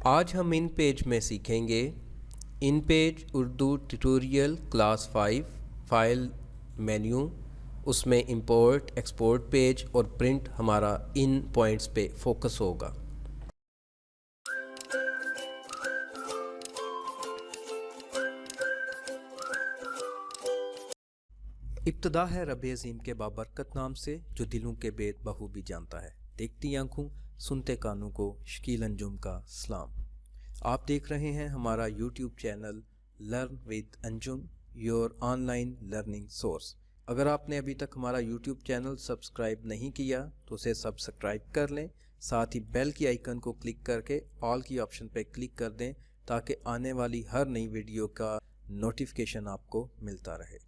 आज हम इन पेज में सीखेंगे इन page Urdu tutorial class 5 file menu, उसमें इंपोर्ट एक्सपोर्ट पेज और प्रिंट हमारा इन पॉइंट्स पे फोकस होगा। इब्तदा है रब अज़ीम के बाबरकत नाम से, जो दिलों के बेत बखूबी जानता है। देखती आंखों सुनते कानों को शकील अंजुम का सलाम। आप देख रहे हैं हमारा YouTube channel learn with Anjum, your online learning source. अगर आपने अभी तक हमारा यूट्यूब चैनल सब्सक्राइब नहीं किया तो उसे सब्सक्राइब कर लें, साथ ही बेल की आइकन को क्लिक करके ऑल की ऑप्शन पर क्लिक कर दें ताकि आने वाली हर नई वीडियो का नोटिफिकेशन आपको मिलता रहे।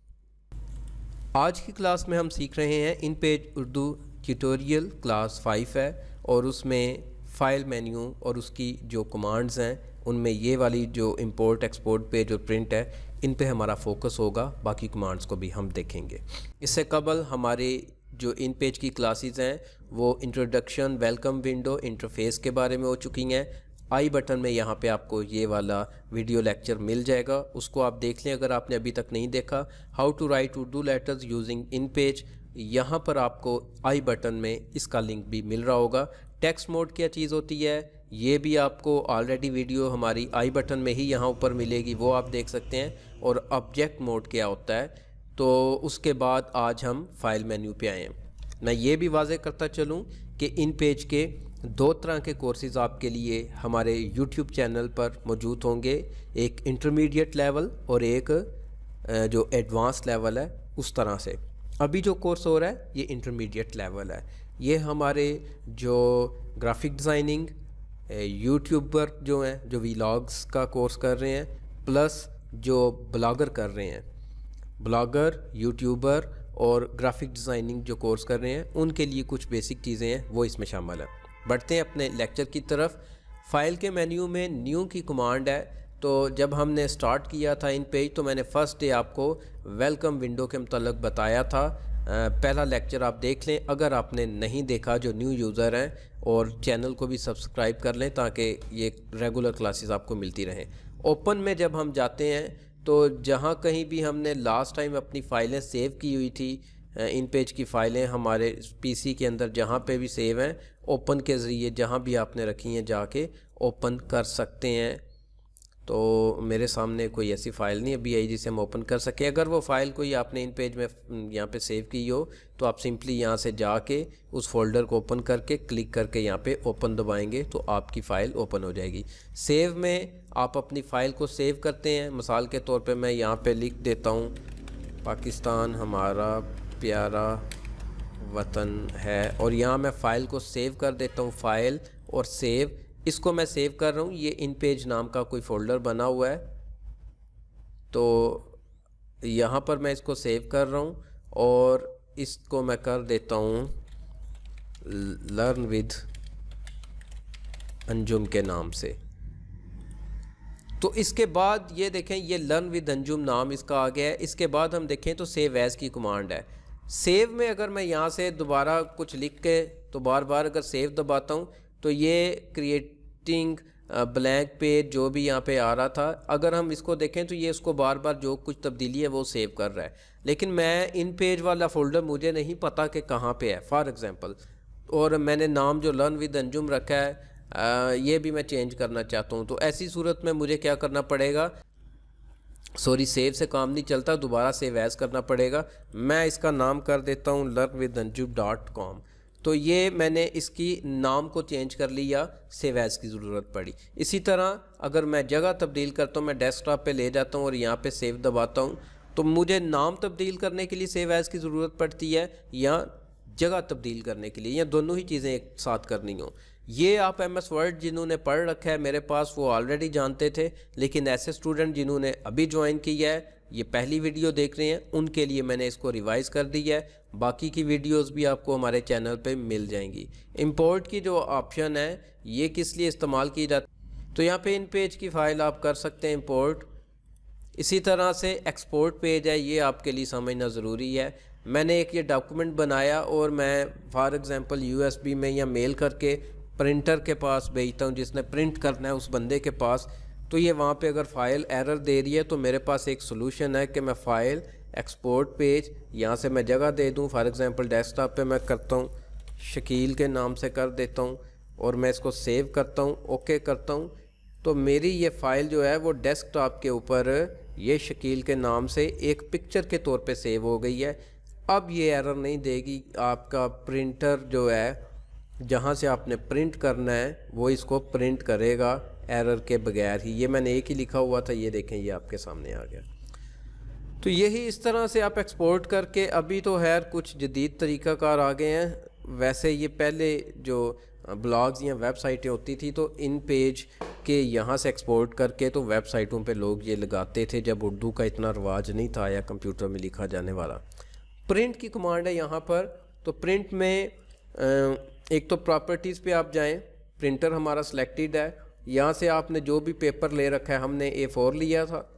आज की क्लास में हम सीख रहे हैं इन पेज उर्दू ट्यूटोरियल क्लास 5 है और उसमें फ़ाइल मेन्यू और उसकी जो कमांड्स हैं उनमें ये वाली जो इंपोर्ट एक्सपोर्ट पेज और प्रिंट है इन पे हमारा फोकस होगा। बाकी कमांड्स को भी हम देखेंगे। इससे कबल हमारे जो इन पेज की क्लासेस हैं वो इंट्रोडक्शन, वेलकम विंडो, इंटरफेस के बारे में हो चुकी हैं। आई बटन में यहाँ पे आपको ये वाला वीडियो लेक्चर मिल जाएगा, उसको आप देख लें अगर आपने अभी तक नहीं देखा। How to write Urdu letters using InPage, यहाँ पर आपको आई बटन में इसका लिंक भी मिल रहा होगा। टेक्स्ट मोड क्या चीज़ होती है ये भी आपको ऑलरेडी वीडियो हमारी आई बटन में ही यहाँ ऊपर मिलेगी, वो आप देख सकते हैं। और ऑब्जेक्ट मोड क्या होता है, तो उसके बाद आज हम फाइल मेन्यू पे आए हैं। मैं ये भी वाज़ेह करता चलूँ कि इन पेज के दो तरह के कोर्सेज़ आपके लिए हमारे YouTube चैनल पर मौजूद होंगे, एक इंटरमीडिएट लेवल और एक जो एडवांस लेवल है उस तरह से। अभी जो कोर्स हो रहा है ये इंटरमीडिएट लेवल है। ये हमारे जो ग्राफिक डिज़ाइनिंग यूट्यूबर जो हैं, जो वीलॉग्स का कोर्स कर रहे हैं, प्लस जो ब्लॉगर कर रहे हैं, ब्लॉगर, यूट्यूबर और ग्राफिक डिज़ाइनिंग जो कोर्स कर रहे हैं उनके लिए कुछ बेसिक चीज़ें हैं वो इसमें शामिल है। बढ़ते हैं अपने लेक्चर की तरफ। फाइल के मेन्यू में न्यू की कमांड है। तो जब हमने स्टार्ट किया था इन पेज तो मैंने फ़र्स्ट डे आपको वेलकम विंडो के मतलब बताया था। पहला लेक्चर आप देख लें अगर आपने नहीं देखा, जो न्यू यूज़र हैं, और चैनल को भी सब्सक्राइब कर लें ताकि ये रेगुलर क्लासेस आपको मिलती रहें। ओपन में जब हम जाते हैं तो जहाँ कहीं भी हमने लास्ट टाइम अपनी फ़ाइलें सेव की हुई थी, इन पेज की फ़ाइलें हमारे पीसी के अंदर जहाँ पे भी सेव हैं, ओपन के ज़रिए जहाँ भी आपने रखी हैं जाके ओपन कर सकते हैं। तो मेरे सामने कोई ऐसी फ़ाइल नहीं अभी आई जिसे हम ओपन कर सकें। अगर वो फ़ाइल कोई आपने इन पेज में यहाँ पे सेव की हो तो आप सिंपली यहाँ से जाके उस फोल्डर को ओपन करके क्लिक करके यहाँ पे ओपन दबाएंगे तो आपकी फ़ाइल ओपन हो जाएगी। सेव में आप अपनी फ़ाइल को सेव करते हैं। मिसाल के तौर पर मैं यहाँ पर लिख देता हूँ पाकिस्तान हमारा प्यारा वतन है, और यहाँ मैं फ़ाइल को सेव कर देता हूँ। फ़ाइल और सेव, इसको मैं सेव कर रहा हूँ। ये इन पेज नाम का कोई फ़ोल्डर बना हुआ है तो यहाँ पर मैं इसको सेव कर रहा हूँ और इसको मैं कर देता हूँ लर्न विद अंजुम के नाम से। तो इसके बाद ये देखें ये लर्न विद अंजुम नाम इसका आ गया है। इसके बाद हम देखें तो सेव एज़ की कमांड है। सेव में अगर मैं यहाँ से दोबारा कुछ लिख के तो बार बार अगर सेव दबाता हूँ तो ये क्रिएटिंग ब्लैंक पेज जो भी यहाँ पे आ रहा था, अगर हम इसको देखें तो ये उसको बार बार जो कुछ तब्दीली है वो सेव कर रहा है। लेकिन मैं इन पेज वाला फ़ोल्डर मुझे नहीं पता कि कहाँ पे है फॉर एग्ज़ाम्पल, और मैंने नाम जो लर्न विद अंजुम रखा है ये भी मैं चेंज करना चाहता हूँ। तो ऐसी सूरत में मुझे क्या करना पड़ेगा, सॉरी सेव से काम नहीं चलता, दोबारा सेव एज़ करना पड़ेगा। मैं इसका नाम कर देता हूँ learnwithanjum.com। तो ये मैंने इसकी नाम को चेंज कर लिया, सेव एज़ की ज़रूरत पड़ी। इसी तरह अगर मैं जगह तब्दील करता हूँ, मैं डेस्कटॉप पे ले जाता हूँ और यहाँ पे सेव दबाता हूँ तो मुझे नाम तब्दील करने के लिए सेव एज़ की ज़रूरत पड़ती है या जगह तब्दील करने के लिए, या दोनों ही चीज़ें एक साथ करनी हो। ये आप MS वर्ड जिन्होंने पढ़ रखा है मेरे पास वो ऑलरेडी जानते थे, लेकिन ऐसे स्टूडेंट जिन्होंने अभी ज्वाइन किया है, ये पहली वीडियो देख रहे हैं, उनके लिए मैंने इसको रिवाइज़ कर दिया है। बाकी की वीडियोस भी आपको हमारे चैनल पे मिल जाएंगी। इंपोर्ट की जो ऑप्शन है ये किस लिए इस्तेमाल की जाती है, तो यहाँ पे इन पेज की फ़ाइल आप कर सकते हैं इंपोर्ट। इसी तरह से एक्सपोर्ट पेज है, ये आपके लिए समझना ज़रूरी है। मैंने एक ये डॉक्यूमेंट बनाया और मैं फॉर एग्ज़ाम्पल USB में या मेल करके प्रिंटर के पास भेजता हूँ, जिसने प्रिंट करना है उस बंदे के पास, तो ये वहाँ पे अगर फ़ाइल एरर दे रही है तो मेरे पास एक सोल्यूशन है कि मैं फ़ाइल एक्सपोर्ट पेज यहाँ से मैं जगह दे दूँ। फॉर एग्ज़ाम्पल डेस्कटॉप पे मैं करता हूँ, शकील के नाम से कर देता हूँ और मैं इसको सेव करता हूँ, ओके करता हूँ, तो मेरी ये फ़ाइल जो है वो डेस्कटॉप के ऊपर ये शकील के नाम से एक पिक्चर के तौर पे सेव हो गई है। अब ये एरर नहीं देगी, आपका प्रिंटर जो है जहाँ से आपने प्रिंट करना है वो इसको प्रिंट करेगा एरर के बगैर ही। ये मैंने एक ही लिखा हुआ था, ये देखें ये आपके सामने आ गया। तो यही इस तरह से आप एक्सपोर्ट करके, अभी तो खैर कुछ जदीद तरीक़ाकार आ गए हैं। वैसे ये पहले जो ब्लॉग्स या वेबसाइटें होती थी तो इन पेज के यहाँ से एक्सपोर्ट करके तो वेबसाइटों पे लोग ये लगाते थे, जब उर्दू का इतना रवाज नहीं था या कंप्यूटर में लिखा जाने वाला। प्रिंट की कमांड है यहाँ पर, तो प्रिंट में एक तो प्रॉपर्टीज़ पे आप जाएं, प्रिंटर हमारा सिलेक्टेड है, यहाँ से आपने जो भी पेपर ले रखा है, हमने A4 लिया था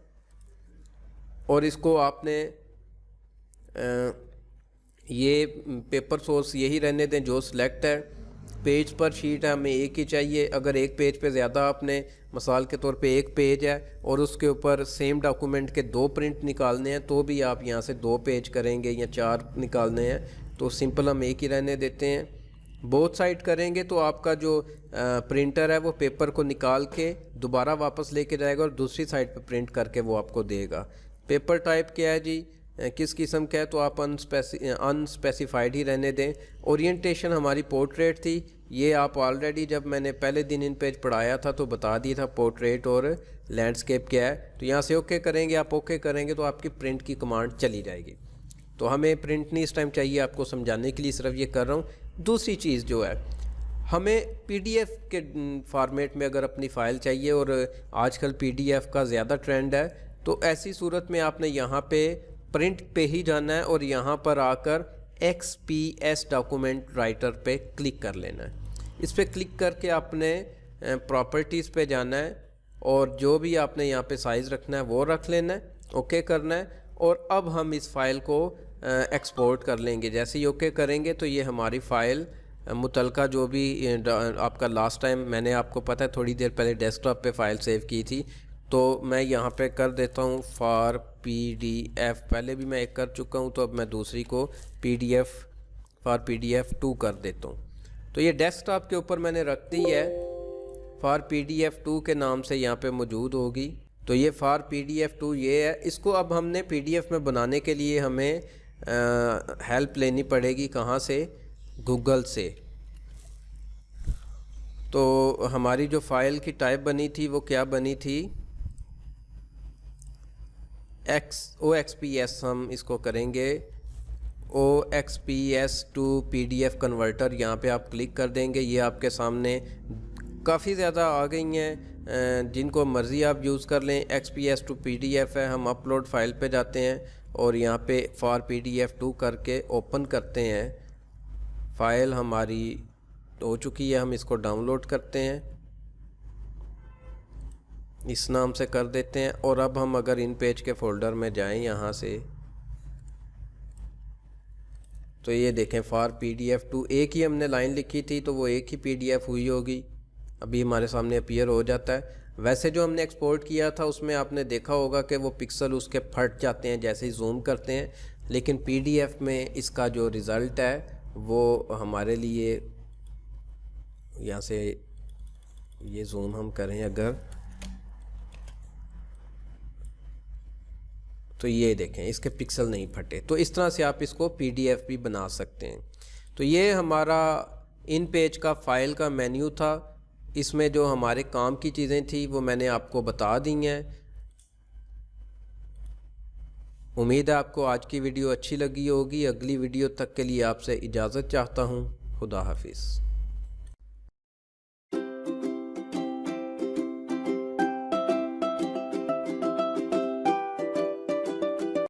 और इसको आपने ये पेपर सोर्स यही रहने दें जो सिलेक्ट है। पेज पर शीट है, हमें एक ही चाहिए। अगर एक पेज पे ज़्यादा आपने, मिसाल के तौर पे एक पेज है और उसके ऊपर सेम डॉक्यूमेंट के 2 प्रिंट निकालने हैं तो भी आप यहाँ से 2 पेज करेंगे, या 4 निकालने हैं तो सिंपल हम एक ही रहने देते हैं। बोथ साइड करेंगे तो आपका जो प्रिंटर है वो पेपर को निकाल के दोबारा वापस लेके जाएगा और दूसरी साइड पे प्रिंट करके वो आपको देगा। पेपर टाइप क्या है जी, किस किस्म का है, तो आप अनस्पेसिफाइड ही रहने दें। ओरिएंटेशन हमारी पोर्ट्रेट थी, ये आप ऑलरेडी जब मैंने पहले दिन इन पेज पढ़ाया था तो बता दिया था पोर्ट्रेट और लैंडस्केप क्या है। तो यहाँ से ओके करेंगे, आप ओके करेंगे तो आपकी प्रिंट की कमांड चली जाएगी। तो हमें प्रिंट नहीं इस टाइम चाहिए, आपको समझाने के लिए सिर्फ ये कर रहा हूँ। दूसरी चीज़ जो है, हमें PDF के फॉर्मेट में अगर अपनी फ़ाइल चाहिए, और आजकल PDF का ज़्यादा ट्रेंड है, तो ऐसी सूरत में आपने यहाँ पे प्रिंट पे ही जाना है और यहाँ पर आकर XPS डॉक्यूमेंट राइटर पे क्लिक कर लेना है। इस पर क्लिक करके आपने प्रॉपर्टीज़ पे जाना है और जो भी आपने यहाँ पे साइज़ रखना है वो रख लेना है, ओके करना है। और अब हम इस फ़ाइल को एक्सपोर्ट कर लेंगे। जैसे ही ओके करेंगे तो ये हमारी फ़ाइल मुतलका जो भी आपका लास्ट टाइम मैंने आपको पता है थोड़ी देर पहले डेस्कटॉप पे फ़ाइल सेव की थी, तो मैं यहाँ पे कर देता हूँ फॉर PDF। पहले भी मैं एक कर चुका हूँ, तो अब मैं दूसरी को PDF फॉर PDF 2 कर देता हूँ। तो ये डेस्कटॉप के ऊपर मैंने रख दी है, फॉर PDF 2 के नाम से यहाँ पे मौजूद होगी। तो ये फॉर PDF 2 ये है। इसको अब हमने PDF में बनाने के लिए हमें हेल्प लेनी पड़ेगी, कहाँ से, गूगल से। तो हमारी जो फ़ाइल की टाइप बनी थी वो क्या बनी थी, OXPS हम इसको करेंगे, OXPS टू PDF कन्वर्टर। यहाँ पे आप क्लिक कर देंगे, ये आपके सामने काफ़ी ज़्यादा आ गई हैं, जिनको मर्ज़ी आप यूज़ कर लें। XPS टू PDF है, हम अपलोड फ़ाइल पे जाते हैं और यहाँ पे फॉर PDF 2 करके ओपन करते हैं। फ़ाइल हमारी हो चुकी है, हम इसको डाउनलोड करते हैं, इस नाम से कर देते हैं। और अब हम अगर इन पेज के फ़ोल्डर में जाएं यहाँ से, तो ये देखें फॉर PDF 2 एक ही हमने लाइन लिखी थी तो वो एक ही PDF हुई होगी, अभी हमारे सामने अपीयर हो जाता है। वैसे जो हमने एक्सपोर्ट किया था उसमें आपने देखा होगा कि वो पिक्सल उसके फट जाते हैं जैसे ही जूम करते हैं, लेकिन PDF में इसका जो रिज़ल्ट है वो हमारे लिए, यहाँ से ये जूम हम करें अगर, तो ये देखें इसके पिक्सल नहीं फटे। तो इस तरह से आप इसको PDF भी बना सकते हैं। तो ये हमारा इन पेज का फ़ाइल का मेन्यू था। इसमें जो हमारे काम की चीज़ें थी वो मैंने आपको बता दी हैं। उम्मीद है आपको आज की वीडियो अच्छी लगी होगी। अगली वीडियो तक के लिए आपसे इजाज़त चाहता हूँ। खुदा हाफिज़।